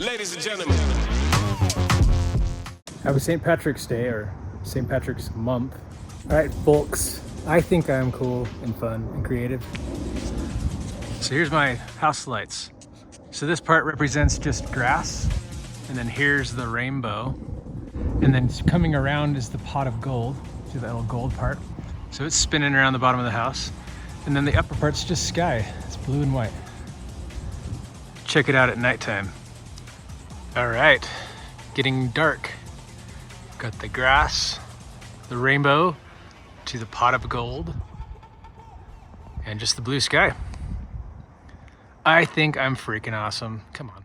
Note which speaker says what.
Speaker 1: Ladies and gentlemen.
Speaker 2: Happy St. Patrick's Day, or St. Patrick's month. All right, folks, I think I'm cool and fun and creative. So here's my house lights. So this part represents just grass, and then here's the rainbow. And then coming around is the pot of gold. See that little gold part? So it's spinning around the bottom of the house. And then the upper part's just sky. It's blue and white. Check it out at nighttime. All right, getting dark. Got the grass, the rainbow, to the pot of gold, and just the blue sky. I think I'm freaking awesome. Come on.